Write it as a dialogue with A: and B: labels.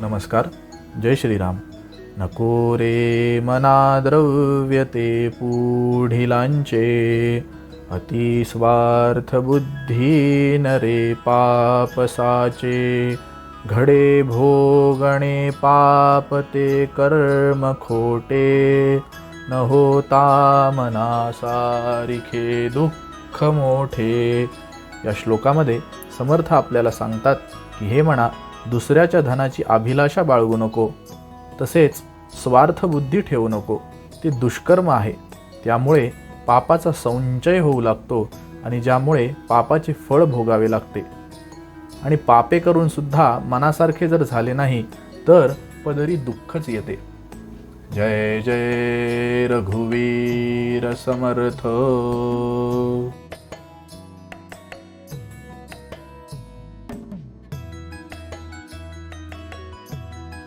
A: नमस्कार. जय श्रीराम. नको रे मना द्रव्य ते पुढिलांचे, अति स्वार्थ बुद्धी नरे पापसाचे. घडे भोगणे पाप ते कर्म खोटे, न होता मना सारिखे दुःख मोठे. या श्लोकामध्ये समर्थ आपल्याला सांगतात की हे म्हणा, दुसऱ्याच्या धनाची अभिलाषा बाळगू नको, तसेच स्वार्थ बुद्धी ठेवू नको. ते दुष्कर्म आहे. त्यामुळे पापाचा संचय होऊ लागतो आणि ज्यामुळे पापाचे फळ भोगावे लागते. आणि पापे करून सुद्धा मनासारखे जर झाले नाही तर पदरी दुःखच येते. जय जय रघुवीर समर्थ.